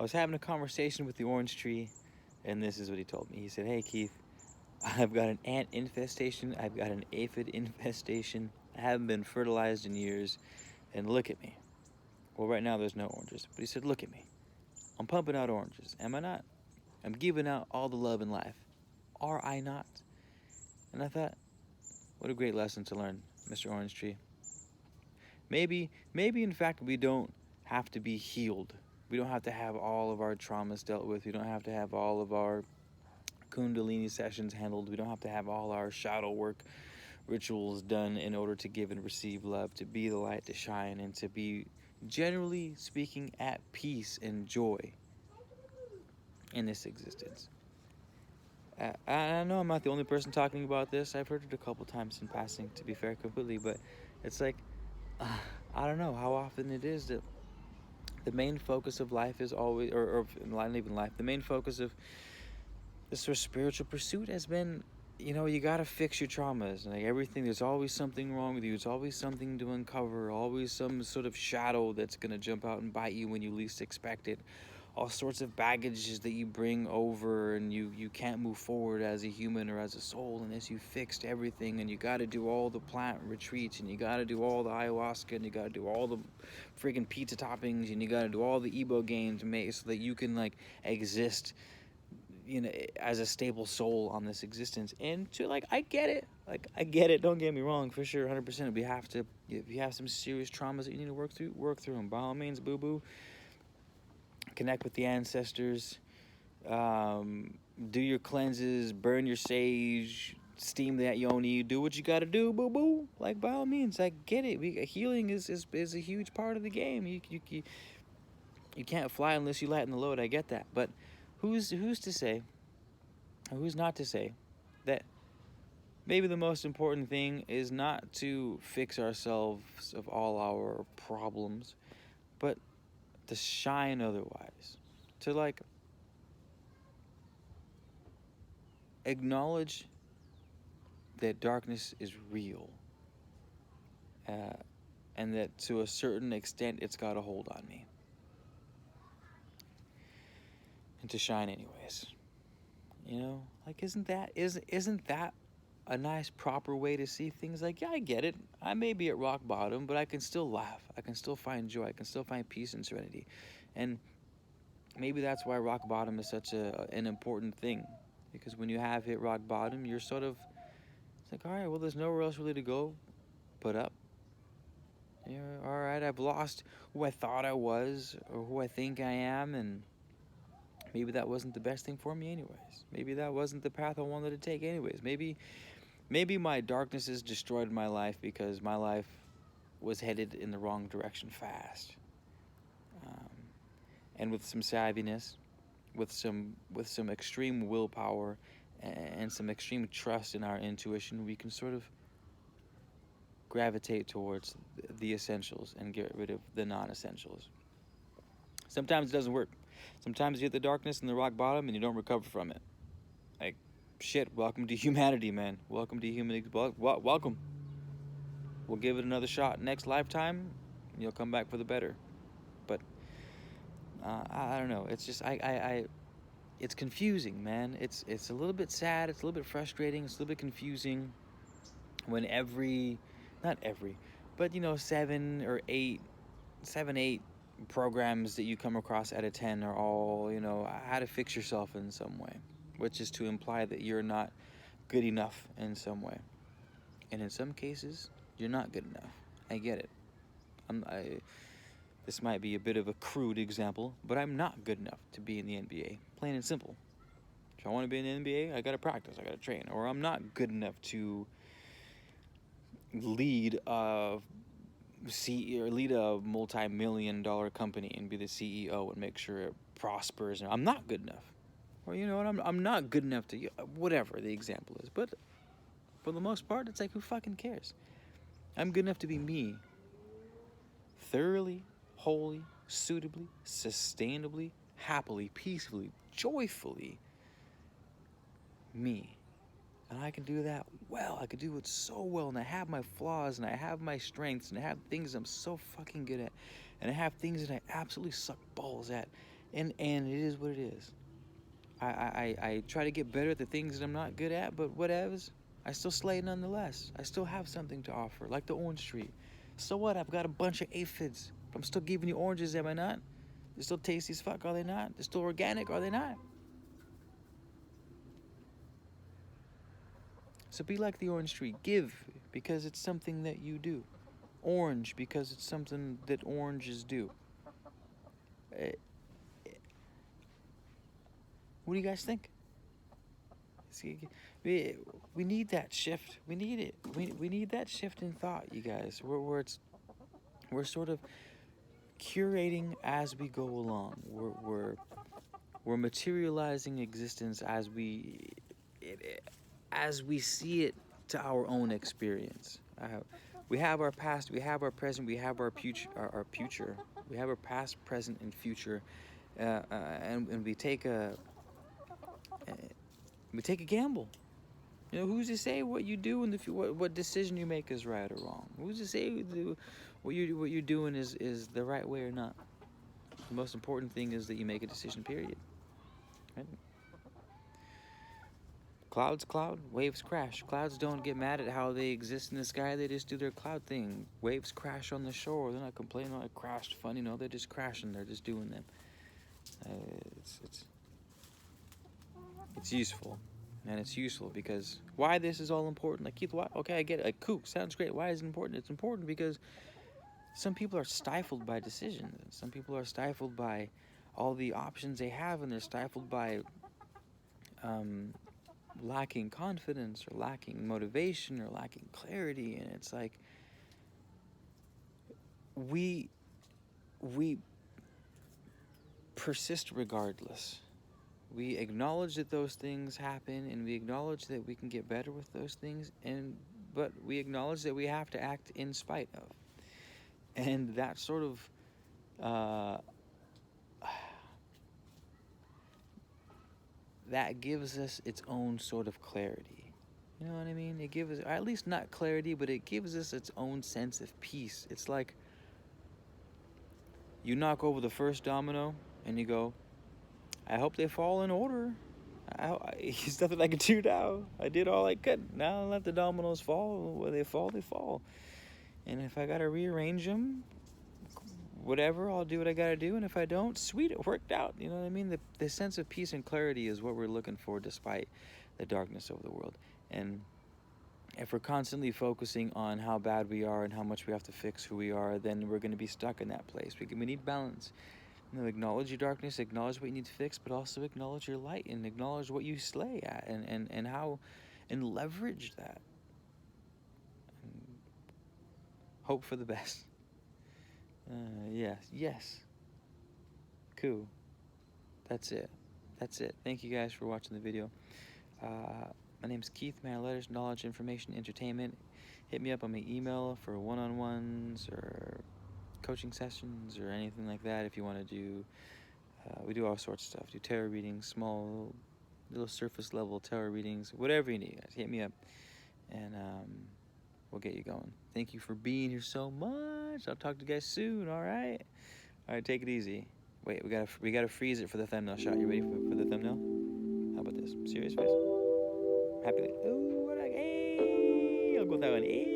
was having a conversation with the orange tree, and this is what he told me. He said, "Hey Keith, I've got an ant infestation. I've got an aphid infestation. I haven't been fertilized in years, and look at me." Well, right now there's no oranges, but he said, "Look at me. I'm pumping out oranges. Am I not? I'm giving out all the love in life. Are I not?" And I thought, what a great lesson to learn, Mr. Orange Tree. Maybe in fact we don't have to be healed. We don't have to have all of our traumas dealt with. We don't have to have all of our Kundalini sessions handled. We don't have to have all our shadow work rituals done in order to give and receive love, to be the light, to shine, and to be, generally speaking, at peace and joy in this existence. I know I'm not the only person talking about this. I've heard it a couple times in passing, to be fair, completely, but it's like, uh, I don't know how often it is that the main focus of life is always, or not even life, the main focus of this sort of spiritual pursuit has been, you gotta fix your traumas. Like everything, there's always something wrong with you. There's always something to uncover. Always some sort of shadow that's gonna jump out and bite you when you least expect it. All sorts of baggages that you bring over, and you can't move forward as a human or as a soul unless you fixed everything. And you gotta do all the plant retreats, and you gotta do all the ayahuasca, and you gotta do all the freaking pizza toppings, and you gotta do all the Ebo games so that you can exist as a stable soul on this existence. And I get it, don't get me wrong, for sure, 100%. If you have some serious traumas that you need to work through them, by all means, boo-boo. Connect with the ancestors, do your cleanses, burn your sage, steam that yoni, do what you gotta do, boo-boo. By all means, I get it. Healing is a huge part of the game. You can't fly unless you lighten the load, I get that. But who's to say, or who's not to say, that maybe the most important thing is not to fix ourselves of all our problems, but to shine otherwise. To acknowledge that darkness is real. And that to a certain extent it's got a hold on me. And to shine anyways. Isn't that a nice proper way to see things? Yeah, I get it. I may be at rock bottom, but I can still laugh. I can still find joy. I can still find peace and serenity. And maybe that's why rock bottom is such an important thing. Because when you have hit rock bottom, you're sort of, it's all right, well, there's nowhere else really to go but up. All right, I've lost who I thought I was or who I think I am, and maybe that wasn't the best thing for me anyways. Maybe that wasn't the path I wanted to take anyways. Maybe my darknesses destroyed my life because my life was headed in the wrong direction fast. And with some savviness, with some extreme willpower, and some extreme trust in our intuition, we can sort of gravitate towards the essentials and get rid of the non-essentials. Sometimes it doesn't work. Sometimes you hit the darkness and the rock bottom and you don't recover from it. Shit, welcome to humanity, man. Welcome to welcome. We'll give it another shot next lifetime, and you'll come back for the better. But I don't know. It's just it's confusing, man. It's a little bit sad. It's a little bit frustrating. It's a little bit confusing when not every, but 7, 8 programs that you come across out of 10 are all how to fix yourself in some way, which is to imply that you're not good enough in some way. And in some cases, you're not good enough. I get it. This might be a bit of a crude example, but I'm not good enough to be in the NBA. Plain and simple. If I want to be in the NBA, I gotta practice, I gotta train. Or I'm not good enough to lead a multi-million-dollar company and be the CEO and make sure it prospers. I'm not good enough. Or you know what? I'm not good enough to whatever the example is. But for the most part, it's who fucking cares? I'm good enough to be me. Thoroughly, wholly, suitably, sustainably, happily, peacefully, joyfully me. And I can do that well. I can do it so well. And I have my flaws, and I have my strengths, and I have things I'm so fucking good at. And I have things that I absolutely suck balls at. And it is what it is. I try to get better at the things that I'm not good at, but whatevs. I still slay nonetheless. I still have something to offer, like the orange tree. So what? I've got a bunch of aphids. I'm still giving you oranges, am I not? They're still tasty as fuck, are they not? They're still organic, are they not? So be like the orange tree. Give, because it's something that you do. Orange, because it's something that oranges do. What do you guys think? See, we need that shift. We need it. We need that shift in thought, you guys. We're sort of curating as we go along. We're materializing existence as we see it to our own experience. We have our past, we have our present, we have our future. We have our past, present, and future, and we take a gamble. You know, who's to say what you do in the what decision you make is right or wrong? Who's to say what you're doing is the right way or not? The most important thing is that you make a decision. Period. Right? Clouds cloud, waves crash. Clouds don't get mad at how they exist in the sky. They just do their cloud thing. Waves crash on the shore. They're not complaining. It crashed funny. No, they're just crashing. They're just doing them. It's useful. And it's useful because why this is all important. Like, Keith, why? Okay, I get it. Like, cool, sounds great. Why is it important? It's important because some people are stifled by decisions. Some people are stifled by all the options they have, and they're stifled by lacking confidence or lacking motivation or lacking clarity. And it's like we persist regardless. We acknowledge that those things happen, and we acknowledge that we can get better with those things, but we acknowledge that we have to act in spite of. And that sort of that gives us its own sort of clarity. You know what I mean? It gives us, or at least not clarity, but it gives us its own sense of peace. It's like you knock over the first domino and you go, I hope they fall in order. There's nothing I can do now. I did all I could. Now let the dominoes fall. Where they fall, they fall. And if I gotta rearrange them, whatever, I'll do what I gotta do. And if I don't, sweet, it worked out. You know what I mean? The sense of peace and clarity is what we're looking for despite the darkness of the world. And if we're constantly focusing on how bad we are and how much we have to fix who we are, then we're going to be stuck in that place. We need balance. You know, acknowledge your darkness, acknowledge what you need to fix, but also acknowledge your light and acknowledge what you slay at and how, and leverage that. And hope for the best. Yes. Cool. That's it. Thank you guys for watching the video. My name's Keith, Man Letters, Knowledge, Information, Entertainment. Hit me up on my email for one-on-ones or coaching sessions or anything like that if you want to do. We do all sorts of stuff. Do tarot readings, small, little surface level tarot readings, whatever you need, guys. Hit me up and we'll get you going. Thank you for being here so much. I'll talk to you guys soon, all right? All right, take it easy. Wait, we gotta freeze it for the thumbnail shot. You ready for the thumbnail? How about this? Serious face? Happy. Ooh, what a, hey! I'll go with that one. Hey!